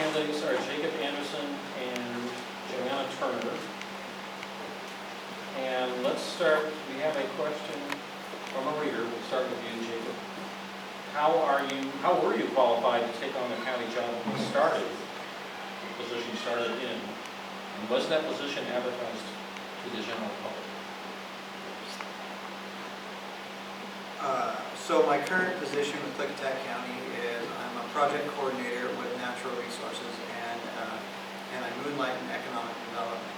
candidates are Jacob Anderson and Joanna Turner. And let's start, we have a question from a reader. We'll start with you, Jacob. How were you qualified to take on the county job when you started, the position you started in? And was that position advertised to the general public? So my current position with Klickitat County is I'm a project coordinator with natural resources, and I moonlight in economic development.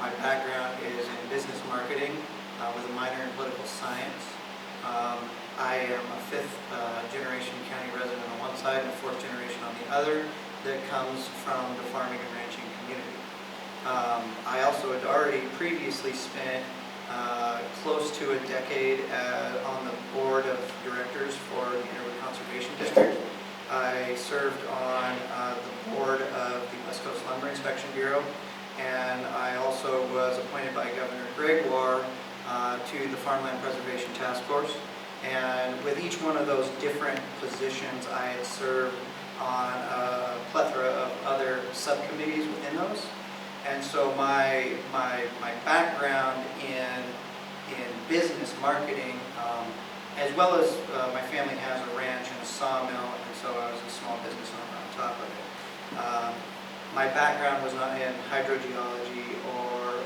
My background is in business marketing with a minor in political science. I am a fifth generation county resident on one side and a fourth generation on the other that comes from the farming and ranching community. I also had already previously spent close to a decade on the board of directors for the Interwood Conservation District. I served on the board of the West Coast Lumber Inspection Bureau, and I also was appointed by Governor Gregoire to the Farmland Preservation Task Force. And with each one of those different positions, I had served on a plethora of other subcommittees within those. And so my background in business marketing, as well as my family has a ranch and a sawmill, and so I was a small business owner on top of it. My background was not in hydrogeology or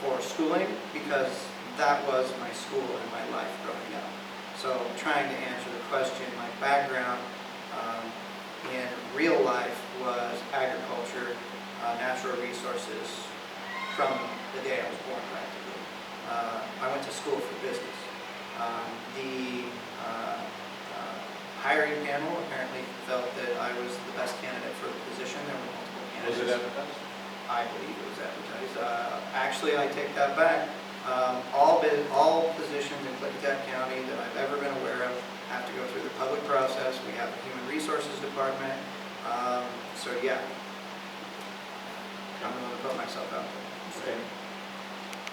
for schooling, because that was my school and my life growing up. So trying to answer the question, my background in real life was agriculture, natural resources from the day I was born practically. I went to school for business. The hiring panel apparently felt that I was the best candidate for the position. There were multiple candidates. Was it advertised? I believe it was advertised. Actually, I take that back. All positions in Klickitat County that I've ever been aware of have to go through the public process. We have a human resources department. So yeah, I'm going to put myself out there. Okay.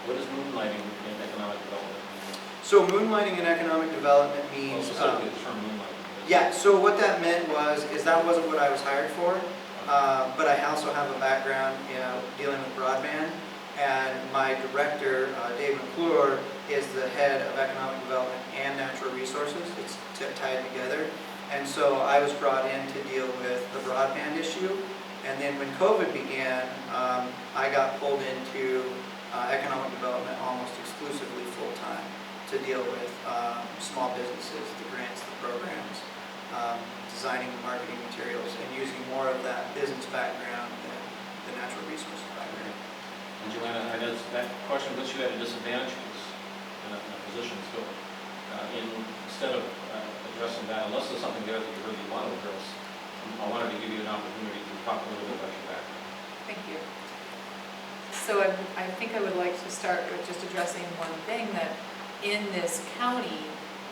What is moonlighting in economic development mean? So moonlighting in economic development means... Specifically the term moonlighting. Yeah, so what that meant is that wasn't what I was hired for, but I also have a background dealing with broadband, and my director, Dave McClure, is the head of economic development and natural resources. It's tied together, and so I was brought in to deal with the broadband issue, and then when COVID began, I got pulled into economic development almost exclusively full-time to deal with small businesses, the grants, the programs, designing the marketing materials, and using more of that business background than the natural resources background. And Joanna, I know that question puts you at a disadvantage in a position, so instead of addressing that, unless there's something there that you really want to address, I wanted to give you an opportunity to talk a little bit about your background. Thank you. So I think I would like to start with just addressing one thing, that in this county,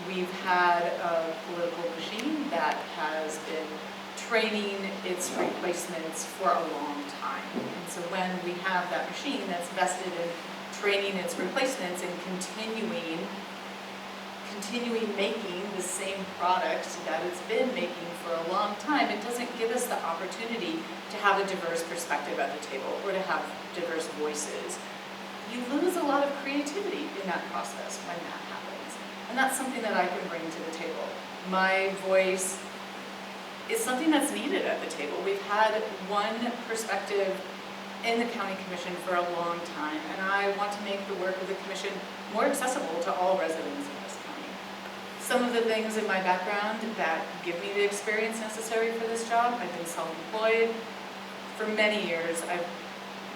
we've had a political machine that has been training its replacements for a long time. And so when we have that machine that's vested in training its replacements and continuing making the same product that it's been making for a long time, it doesn't give us the opportunity to have a diverse perspective at the table or to have diverse voices. You lose a lot of creativity in that process when that happens. And that's something that I can bring to the table. My voice is something that's needed at the table. We've had one perspective in the county commission for a long time, and I want to make the work of the commission more accessible to all residents in this county. Some of the things in my background that give me the experience necessary for this job: I've been self-employed for many years. I've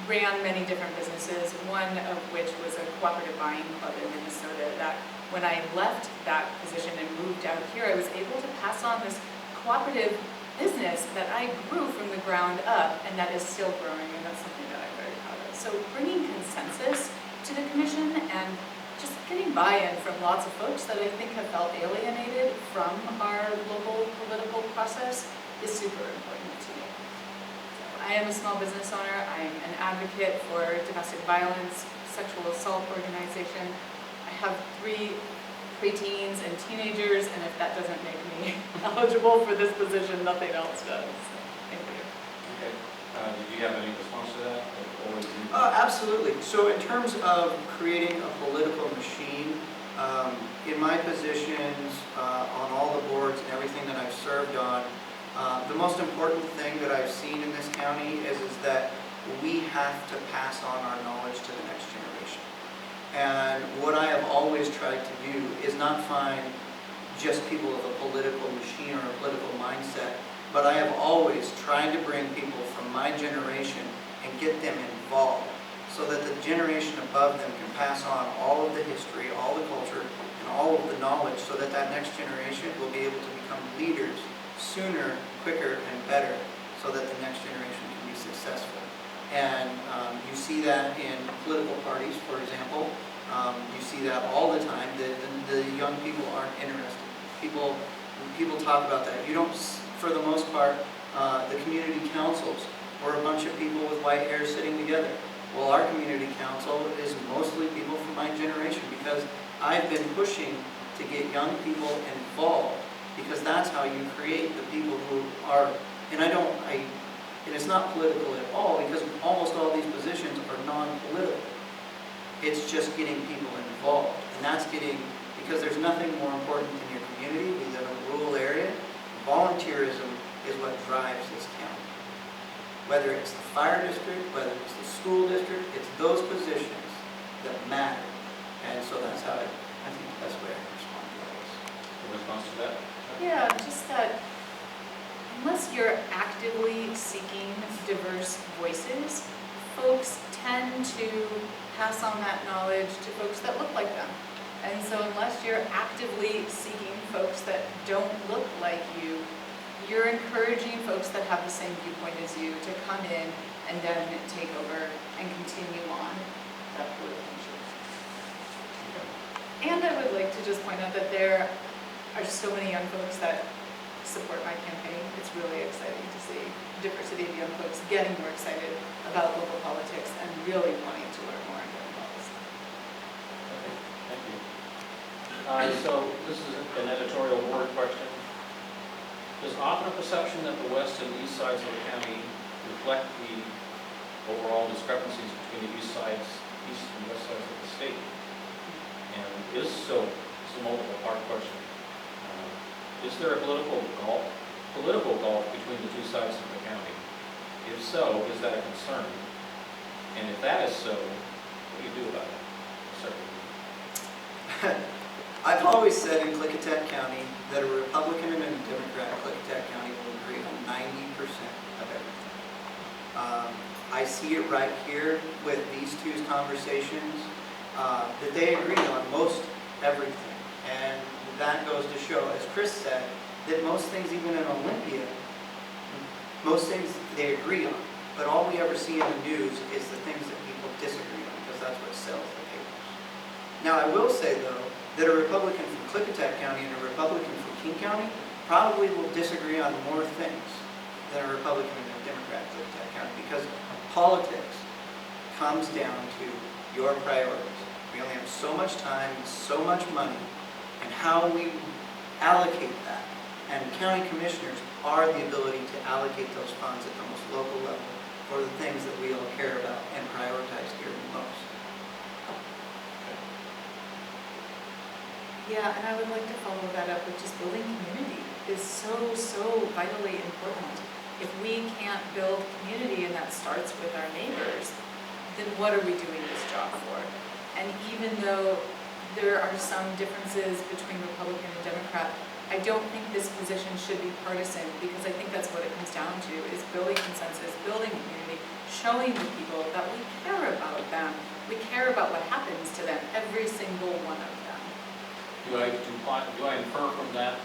ran many different businesses, one of which was a cooperative buying club in Minnesota, that when I left that position and moved out here, I was able to pass on this cooperative business that I grew from the ground up, and that is still growing, and that's something that I'm very proud of. So bringing consensus to the commission and just getting buy-in from lots of folks that I think have felt alienated from our local political process is super important to me. I am a small business owner. I am an advocate for domestic violence, sexual assault organization. I have 3 preteens and teenagers, and if that doesn't make me eligible for this position, nothing else does. So, thank you. Okay. Did you have any response to that? Or was it- Absolutely. So in terms of creating a political machine, in my positions on all the boards and everything that I've served on, the most important thing that I've seen in this county is that we have to pass on our knowledge to the next generation. And what I have always tried to do is not find just people with a political machine or a political mindset, but I have always tried to bring people from my generation and get them involved so that the generation above them can pass on all of the history, all the culture, and all of the knowledge so that that next generation will be able to become leaders sooner, quicker, and better so that the next generation can be successful. And you see that in political parties, for example. You see that all the time. The young people aren't interested. People talk about that. You don't, for the most part, the community councils were a bunch of people with white hair sitting together. Well, our community council is mostly people from my generation because I've been pushing to get young people involved because that's how you create the people who are, and it's not political at all because almost all these positions are non-political. It's just getting people involved, and that's because there's nothing more important in your community. We live in a rural area. Volunteerism is what drives this county. Whether it's the fire district, whether it's the school district, it's those positions that matter. And so that's how I think the best way I can respond to that is. A response to that? Yeah, just that unless you're actively seeking diverse voices, folks tend to pass on that knowledge to folks that look like them. And so unless you're actively seeking folks that don't look like you, you're encouraging folks that have the same viewpoint as you to come in and then take over and continue on that political shift. And I would like to just point out that there are so many young folks that support my campaign. It's really exciting to see diversity of young folks getting more excited about local politics and really wanting to learn more and get involved. Okay, thank you. So this is an editorial board question. Does often a perception that the west and east sides of the county reflect the overall discrepancies between the east and west sides of the state? And it's a multiple part question. Is there a political gulf between the two sides of the county? If so, is that a concern? And if that is so, what do you do about it? Certainly. I've always said in Klickitat County that a Republican and a Democrat in Klickitat County will agree on 90% of everything. I see it right here with these two conversations that they agree on most everything. And that goes to show, as Chris said, that most things, even in Olympia, most things they agree on. But all we ever see in the news is the things that people disagree on because that's what sells the papers. Now, I will say, though, that a Republican from Klickitat County and a Republican from King County probably will disagree on more things than a Republican and a Democrat in Klickitat County because politics comes down to your priorities. We only have so much time and so much money, and how we allocate that. And county commissioners are the ability to allocate those funds at the most local level for the things that we all care about and prioritize here the most. Yeah, and I would like to follow that up with just building community is so vitally important. If we can't build community and that starts with our neighbors, then what are we doing this job for? And even though there are some differences between Republican and Democrat, I don't think this position should be partisan because I think that's what it comes down to is building consensus, building community, showing the people that we care about them. We care about what happens to them, every single one of them. Do I infer from that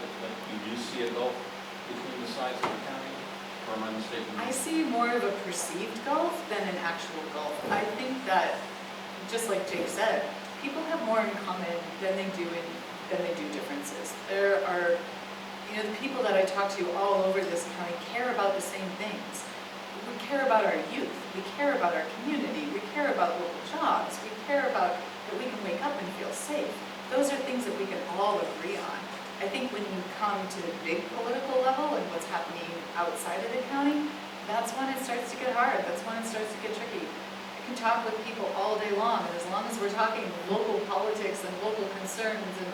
you do see a gulf between the sides of the county, or am I mistaken? I see more of a perceived gulf than an actual gulf. I think that, just like Jake said, people have more in common than they do differences. There are, the people that I talk to all over this county care about the same things. We care about our youth. We care about our community. We care about local jobs. We care about that we can wake up and feel safe. Those are things that we can all agree on. I think when you come to the big political level and what's happening outside of the county, that's when it starts to get hard, that's when it starts to get tricky. I can talk with people all day long, and as long as we're talking local politics and local concerns and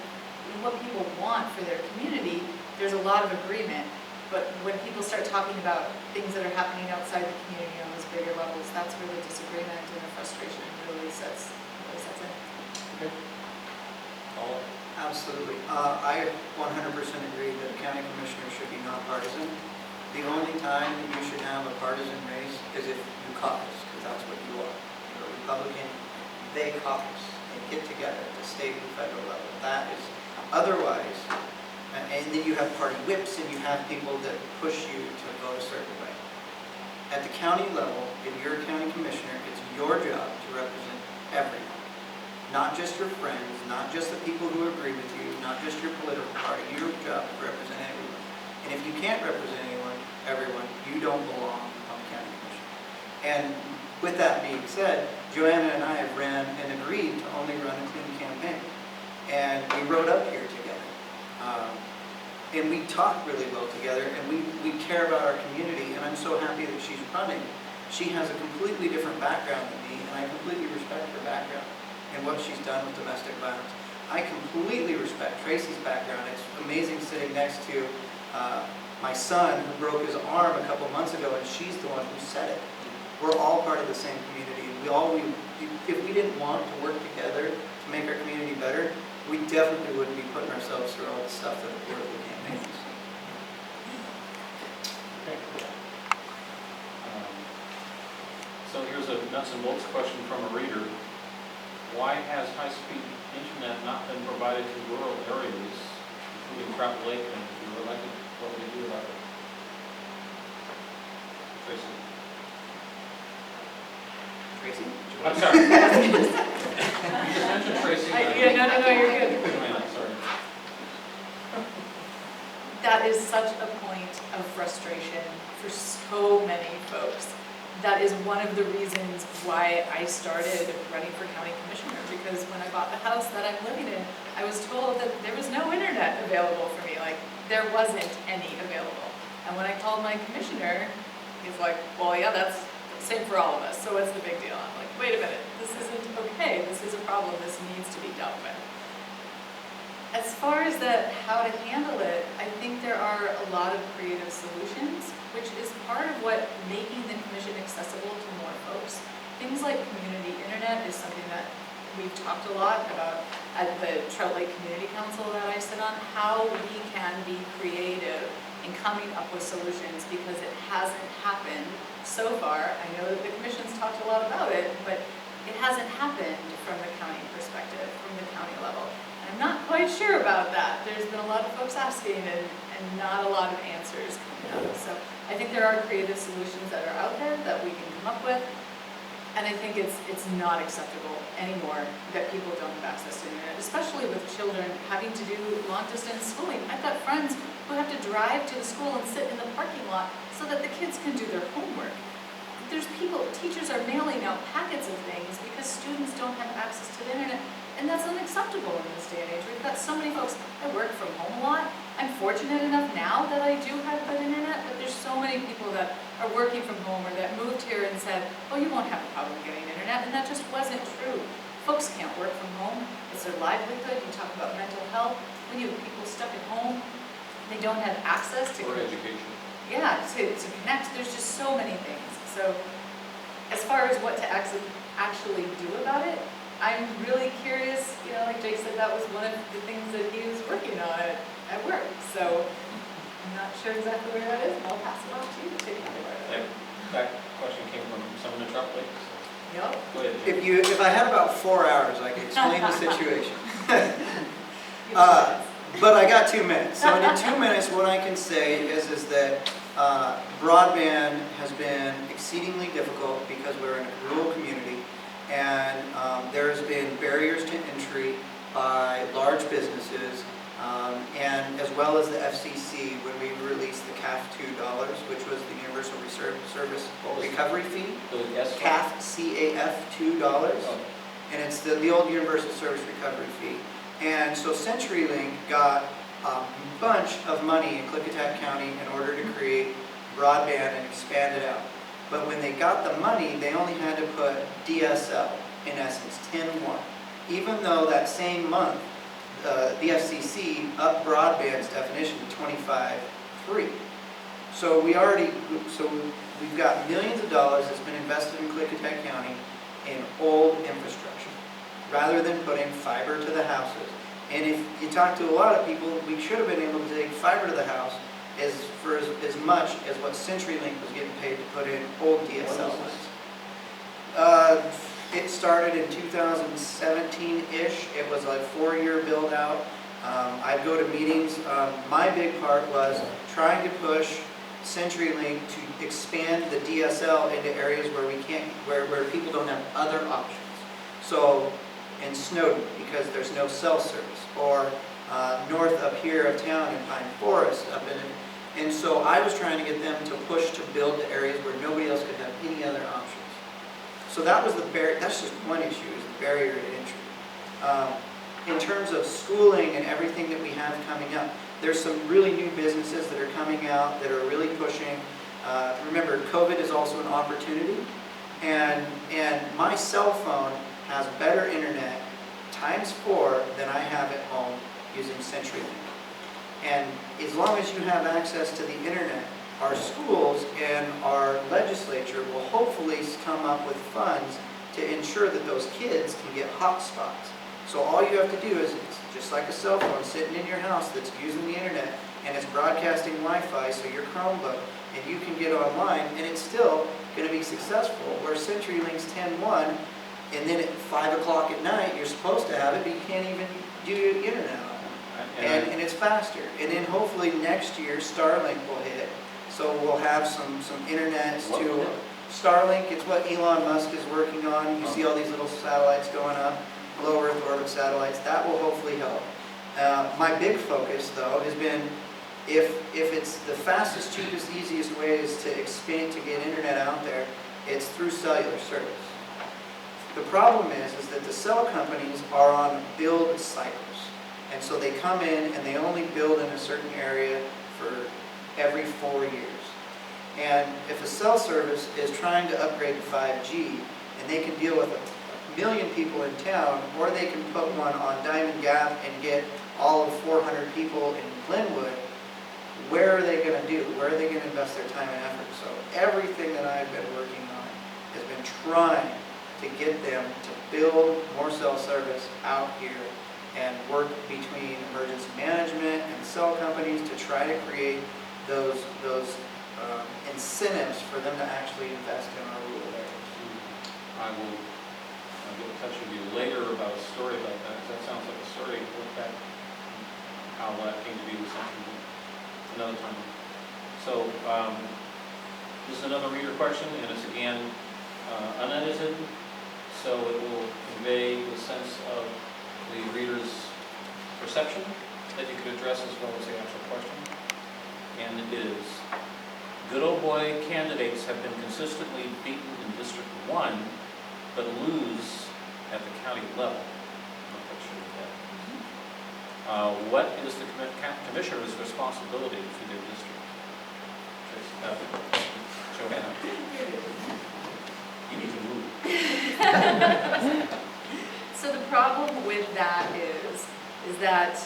what people want for their community, there's a lot of agreement. But when people start talking about things that are happening outside the community on those bigger levels, that's where the disagreement and the frustration really sets in. Okay. Paul? Absolutely. I 100% agree that a county commissioner should be nonpartisan. The only time that you should have a partisan race is if you caucus, because that's what you are. You're a Republican, they caucus. They get together at the state and federal level. That is otherwise, and then you have party whips and you have people that push you to vote a certain way. At the county level, if you're a county commissioner, it's your job to represent everyone. Not just your friends, not just the people who agree with you, not just your political party. Your job is to represent everyone. And if you can't represent everyone, you don't belong on the county commission. And with that being said, Joanna and I have ran and agreed to only run a clean campaign. And we rode up here together. And we talk really well together, and we care about our community, and I'm so happy that she's running. She has a completely different background than me, and I completely respect her background and what she's done with domestic violence. I completely respect Tracy's background. It's amazing sitting next to my son who broke his arm a couple months ago, and she's the one who said it. We're all part of the same community. If we didn't want to work together to make our community better, we definitely wouldn't be putting ourselves through all the stuff that the political campaigns. Okay. So here's a nuts and bolts question from a reader. Why has high-speed internet not been provided to rural areas, including Trout Lake, and if you were elected, what would you do about it? Tracy? Tracy? I'm sorry. You just mentioned Tracy. No, you're good. Joanna, sorry. That is such a point of frustration for so many folks. That is one of the reasons why I started running for county commissioner, because when I bought the house that I'm living in, I was told that there was no internet available for me, like there wasn't any available. And when I called my commissioner, he's like, well, yeah, that's the same for all of us, so what's the big deal? I'm like, wait a minute, this isn't okay, this is a problem, this needs to be dealt with. As far as how to handle it, I think there are a lot of creative solutions, which is part of what making the commission accessible to more folks. Things like community internet is something that we've talked a lot about at the Trout Lake Community Council that I sit on, how we can be creative in coming up with solutions, because it hasn't happened so far. I know that the commission's talked a lot about it, but it hasn't happened from the county perspective, from the county level. I'm not quite sure about that. There's been a lot of folks asking and not a lot of answers coming out. So I think there are creative solutions that are out there that we can come up with. And I think it's not acceptable anymore that people don't have access to the internet, especially with children having to do long distance schooling. I've got friends who have to drive to the school and sit in the parking lot so that the kids can do their homework. There's teachers are mailing out packets of things because students don't have access to the internet. And that's unacceptable in this day and age. We've got so many folks. I work from home a lot. I'm fortunate enough now that I do have good internet, but there's so many people that are working from home or that moved here and said, oh, you won't have a problem getting internet, and that just wasn't true. Folks can't work from home. It's their livelihood. You talk about mental health. When you have people stuck at home, they don't have access to... Or education. Yeah, to connect. There's just so many things. So as far as what to actually do about it, I'm really curious, like Jake said, that was one of the things that he was working on at work. So I'm not sure exactly where that is, and I'll pass it off to you to take another part. That question came from someone in Trout Lake. So. Yep. Go ahead. If I had about 4 hours, I could explain the situation. But I got 2 minutes. So in 2 minutes, what I can say is that broadband has been exceedingly difficult because we're in a rural community, and there's been barriers to entry by large businesses, and as well as the FCC when we released the CAF $2, which was the Universal Service Recovery Fee. CAF, C-A-F, $2, and it's the old Universal Service Recovery Fee. And so CenturyLink got a bunch of money in Klickitat County in order to create broadband and expand it out. But when they got the money, they only had to put DSL, in essence, 10.1. Even though that same month, the FCC upped broadband's definition to 25.3. So we've got millions of dollars that's been invested in Klickitat County in old infrastructure, rather than putting fiber to the houses. And if you talk to a lot of people, we should have been able to take fiber to the house for as much as what CenturyLink was getting paid to put in old DSL lines. It started in 2017-ish. It was a 4-year build out. I'd go to meetings. My big part was trying to push CenturyLink to expand the DSL into areas where we can't, where people don't have other options. So in Snowden, because there's no cell service, or north up here of town in Pine Forest, and so I was trying to get them to push to build to areas where nobody else could have any other options. So that was the barrier. That's just one issue, is the barrier to entry. In terms of schooling and everything that we have coming up, there's some really new businesses that are coming out that are really pushing. Remember, COVID is also an opportunity, and my cell phone has better internet ×4 than I have at home using CenturyLink. And as long as you have access to the internet, our schools and our legislature will hopefully come up with funds to ensure that those kids can get hotspots. So all you have to do is, it's just like a cell phone sitting in your house that's using the internet, and it's broadcasting Wi-Fi, so your Chromebook, and you can get online, and it's still going to be successful. Where CenturyLink's 10.1, and then at 5 o'clock at night, you're supposed to have it, but you can't even do the internet on it. And it's faster. And then hopefully next year, Starlink will hit. So we'll have some internets to Starlink. It's what Elon Musk is working on. You see all these little satellites going up, low Earth orbit satellites. That will hopefully help. My big focus, though, has been if it's the fastest, cheapest, easiest way is to expand, to get internet out there, it's through cellular service. The problem is that the cell companies are on build cycles. And so they come in and they only build in a certain area for every 4 years. And if a cell service is trying to upgrade to 5G, and they can deal with a million people in town, or they can put one on Diamond Gap and get all of 400 people in Glenwood, where are they going to do? Where are they going to invest their time and effort? So everything that I've been working on has been trying to get them to build more cell service out here and work between emergency management and cell companies to try to create those incentives for them to actually invest in our rural areas. I will get in touch with you later about a story about that, because that sounds like a story. Look at how that came to be with something another time. So this is another reader question, and it's again unedited, so it will convey the sense of the reader's perception that you could address as well as the actual question. And it is, good old boy candidates have been consistently beaten in District 1, but lose at the county level. Not quite sure of that. What is the commissioner's responsibility for their district? Joanna, you need to move. So the problem with that is that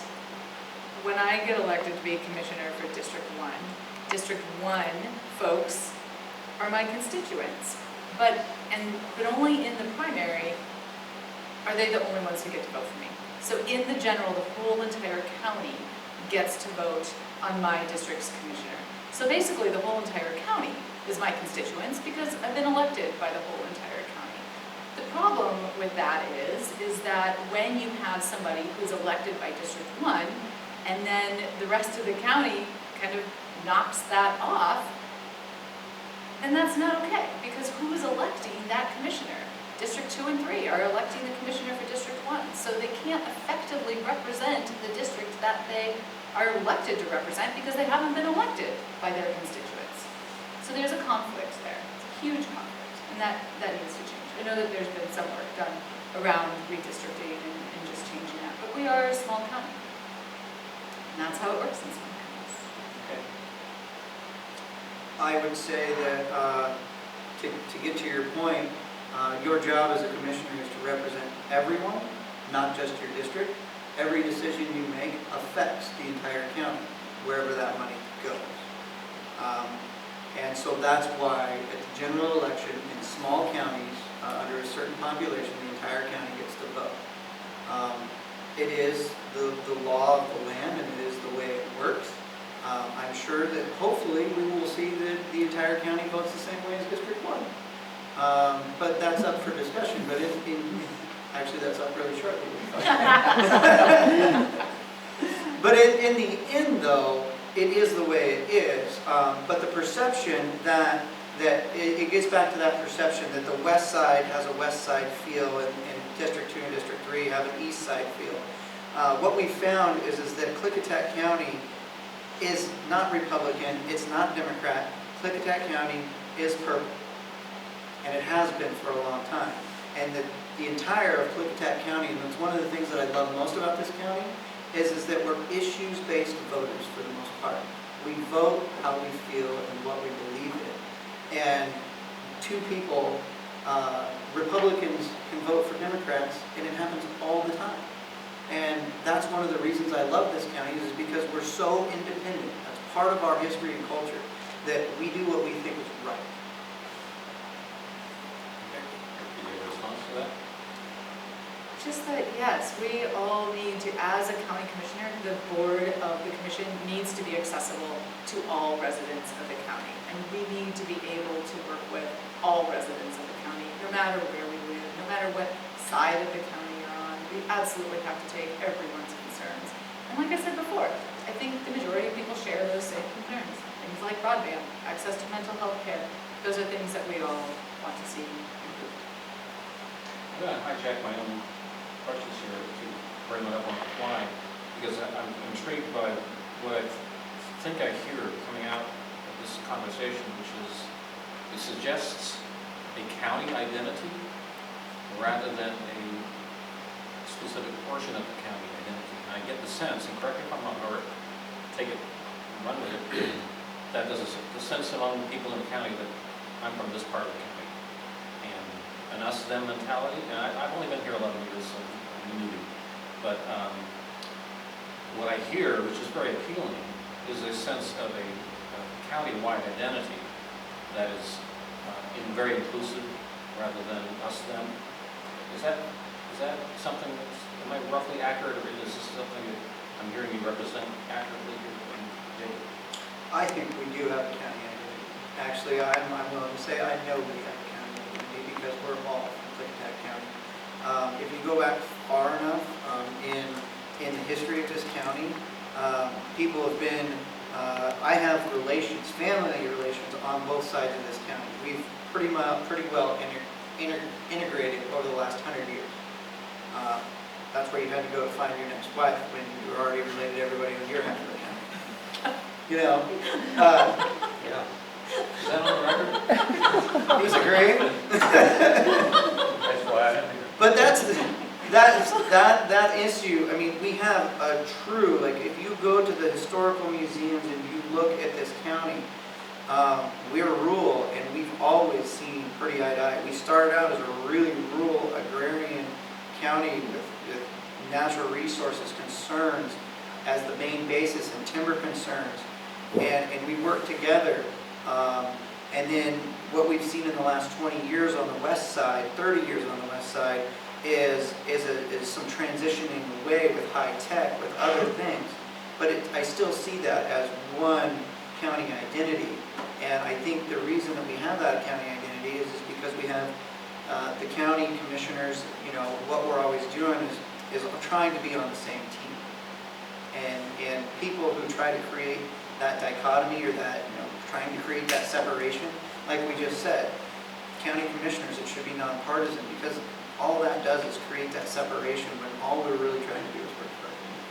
when I get elected to be a commissioner for District 1 folks are my constituents, but only in the primary are they the only ones who get to vote for me. So in the general, the whole entire county gets to vote on my district's commissioner. So basically the whole entire county is my constituents because I've been elected by the whole entire county. The problem with that is that when you have somebody who's elected by District 1 and then the rest of the county kind of knocks that off, then that's not okay, because who is electing that commissioner? District 2 and 3 are electing the commissioner for District 1, so they can't effectively represent the district that they are elected to represent because they haven't been elected by their constituents. So there's a conflict there. It's a huge conflict, and that needs to change. I know that there's been some work done around redistricting and just changing that, but we are a small county. And that's how it works in some counties. Okay. I would say that to get to your point, your job as a commissioner is to represent everyone, not just your district. Every decision you make affects the entire county, wherever that money goes. And so that's why at the general election in small counties, under a certain population, the entire county gets to vote. It is the law of the land, and it is the way it works. I'm sure that hopefully we will see that the entire county votes the same way as District 1. But that's up for discussion, but actually that's up really shortly. But in the end, though, it is the way it is. But the perception that it gets back to that perception that the west side has a west side feel and District 2 and District 3 have an east side feel. What we found is that Klickitat County is not Republican, it's not Democrat. Klickitat County is purple, and it has been for a long time. And the entire of Klickitat County, and it's one of the things that I love most about this county, is that we're issues-based voters for the most part. We vote how we feel and what we believe in. And two people, Republicans can vote for Democrats, and it happens all the time. And that's one of the reasons I love this county, is because we're so independent. That's part of our history and culture, that we do what we think is right. Any response to that? Just that, yes, we all need to, as a county commissioner, the board of the commission needs to be accessible to all residents of the county. And we need to be able to work with all residents of the county, no matter where we live, no matter what side of the county you're on. We absolutely have to take everyone's concerns. And like I said before, I think the majority of people share those same concerns. Things like broadband, access to mental health care. Those are things that we all want to see improved. I'm going to hijack my own questions here to bring it up on the fly, because I'm intrigued by what I think I hear coming out of this conversation, which is it suggests a county identity rather than a specific portion of the county identity. And I get the sense, and correct me if I'm wrong, or take it and run with it, that there's the sense among people in the county that I'm from this part of the county. And an us-them mentality, and I've only been here 11 years, so I'm new. But what I hear, which is very appealing, is a sense of a county-wide identity that is very inclusive rather than us-them. Is that something that's, am I roughly accurate, or is this something that I'm hearing you represent accurately here? I think we do have a county identity. Actually, I'm willing to say I know we have a county identity because we're all from Klickitat County. If you go back far enough in the history of this county, people have been, I have relations, family relations on both sides of this county. We've pretty well integrated over the last 100 years. That's where you had to go to find your next wife when you were already related to everybody in your half of the county. You know, Yeah. Is that on the record? he's agreeing. That's why I have here. But that issue, I mean, we have a true, like, if you go to the historical museums and you look at this county, we're rural, and we've always seen pretty eye to eye. We started out as a really rural agrarian county with natural resources concerns as the main basis and timber concerns, and we worked together. And then what we've seen in the last 20 years on the west side, 30 years on the west side, is some transitioning away with high tech, with other things. But I still see that as one county identity. And I think the reason that we have that county identity is because we have the county commissioners, you know, what we're always doing is trying to be on the same team. And people who try to create that dichotomy or that, you know, trying to create that separation, like we just said, county commissioners, it should be nonpartisan, because all that does is create that separation when all we're really trying to do is work for everyone.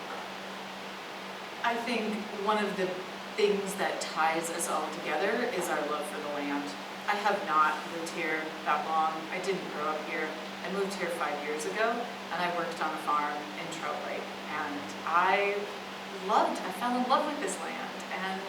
I think one of the things that ties us all together is our love for the land. I have not lived here that long. I didn't grow up here. I moved here 5 years ago, and I worked on a farm in Trout Lake. And I fell in love with this land. And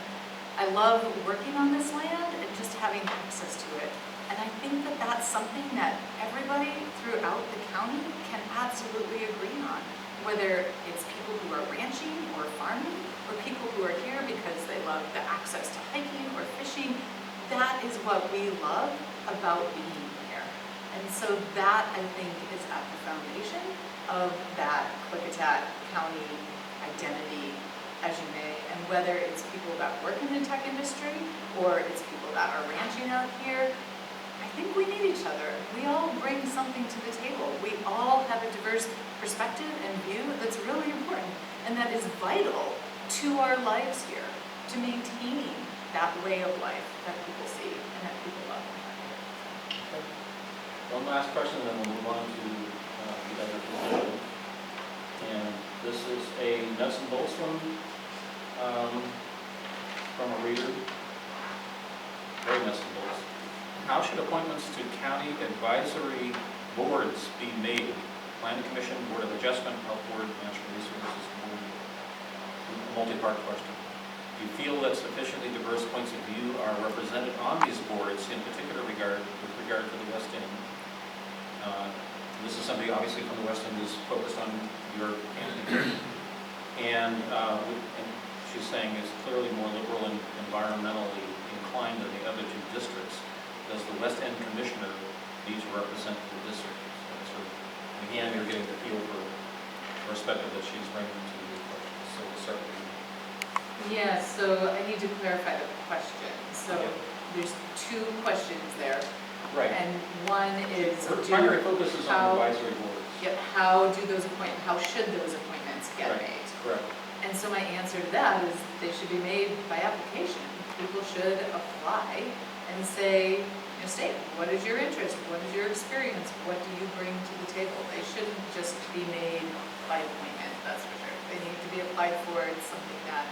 I love working on this land and just having access to it. And I think that that's something that everybody throughout the county can absolutely agree on. Whether it's people who are ranching or farming, or people who are here because they love the access to hiking or fishing, that is what we love about being here. And so that, I think, is at the foundation of that Klickitat County identity, as you may. And whether it's people that work in the tech industry or it's people that are ranching out here, I think we need each other. We all bring something to the table. We all have a diverse perspective and view that's really important and that is vital to our lives here, to maintaining that way of life that people see and that people love. Okay. One last question, and then we'll move on to the other position. And this is a nuts and bolts one from a reader. Very nuts and bolts. How should appointments to county advisory boards be made? Planning Commission, Board of Adjustment, Health Board, Natural Resources Board. A multi-part question. Do you feel that sufficiently diverse points of view are represented on these boards, in particular with regard to the West End? This is somebody obviously from the West End who's focused on your candidate. And she's saying is clearly more liberal and environmentally inclined than the other two districts. Does the West End Commissioner need to represent the district? So again, you're getting the feel for perspective that she's bringing to the question. So we'll start with you. Yeah, so I need to clarify the question. So Okay. there's two questions there. Right. And one is, Her primary focus is on advisory boards. yep, how should those appointments get Right. made? Correct. And so my answer to that is they should be made by application. People should apply and say, state, what is your interest? What is your experience? What do you bring to the table? They shouldn't just be made by appointment, that's for sure. They need to be applied for. It's something that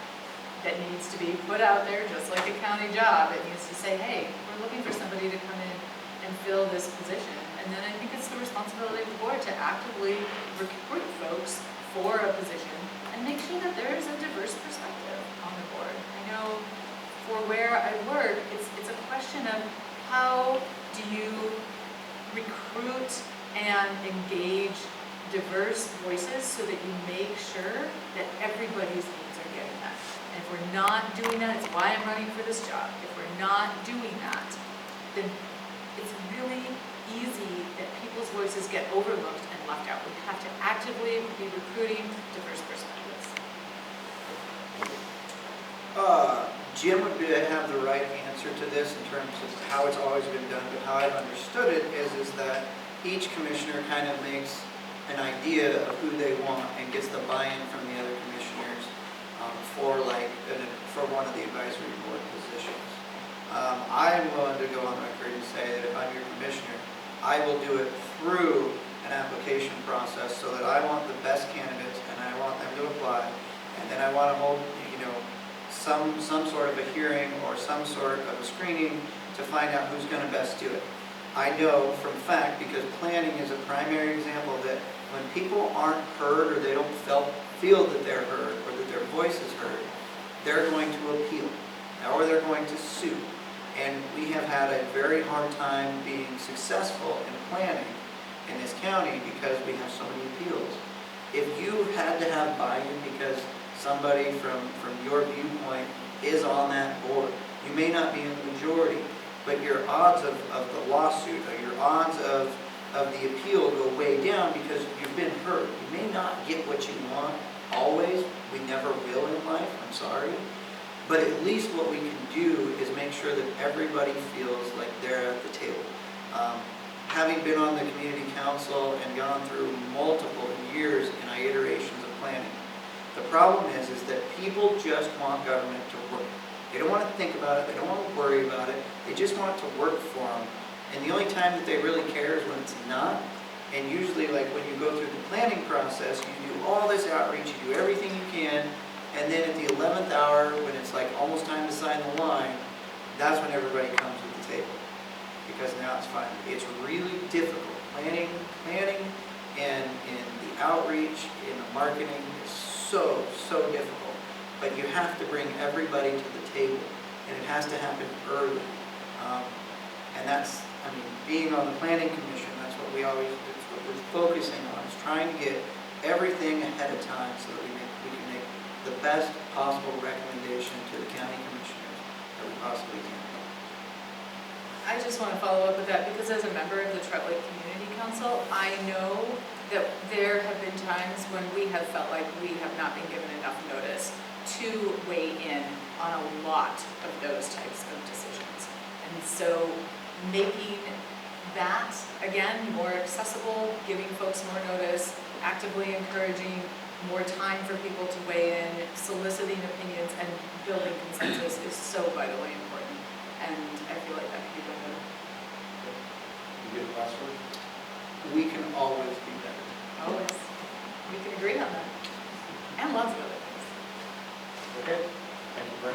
needs to be put out there, just like a county job. It needs to say, hey, we're looking for somebody to come in and fill this position. And then I think it's the responsibility of the board to actively recruit folks for a position and make sure that there is a diverse perspective on the board. I know for where I work, it's a question of how do you recruit and engage diverse voices so that you make sure that everybody's needs are getting met. And if we're not doing that, it's why I'm running for this job. If we're not doing that, then it's really easy that people's voices get overlooked and left out. We have to actively be recruiting diverse perspectives. Jim would have the right answer to this in terms of how it's always been done, but how I've understood it is that each commissioner kind of makes an idea of who they want and gets the buy-in from the other commissioners for one of the advisory board positions. I am willing to go on record and say that if I'm your commissioner, I will do it through an application process so that I want the best candidates and I want them to apply, and then I want to hold, some sort of a hearing or some sort of a screening to find out who's going to best do it. I know from fact, because planning is a primary example, that when people aren't heard or they don't feel that they're heard or that their voice is heard, they're going to appeal or they're going to sue. And we have had a very hard time being successful in planning in this county because we have so many appeals. If you had to have buy-in because somebody from your viewpoint is on that board, you may not be in the majority, but your odds of the lawsuit or your odds of the appeal go way down because you've been heard. You may not get what you want always. We never will in life, I'm sorry. But at least what we can do is make sure that everybody feels like they're at the table. Having been on the community council and gone through multiple years and iterations of planning, the problem is that people just want government to work. They don't want to think about it. They don't want to worry about it. They just want it to work for them. And the only time that they really care is when it's not. And usually, like when you go through the planning process, you do all this outreach, you do everything you can, and then at the 11th hour, when it's like almost time to sign the line, that's when everybody comes to the table. Because now it's fine. It's really difficult. Planning and the outreach, in the marketing is so difficult. But you have to bring everybody to the table. and it has to happen early. And that's, I mean, being on the planning commission, that's what we're focusing on, is trying to get everything ahead of time so that we can make the best possible recommendation to the county commissioners that we possibly can. I just want to follow up with that because as a member of the Trout Lake Community Council, I know that there have been times when we have felt like we have not been given enough notice to weigh in on a lot of those types of decisions. And so making that, again, more accessible, giving folks more notice, actively encouraging more time for people to weigh in, soliciting opinions, and building consensus is so vitally important. And I feel like that can be done better. You get the last word? We can always be better. Always. We can agree on that. And lots of other things. Okay, thank you very much.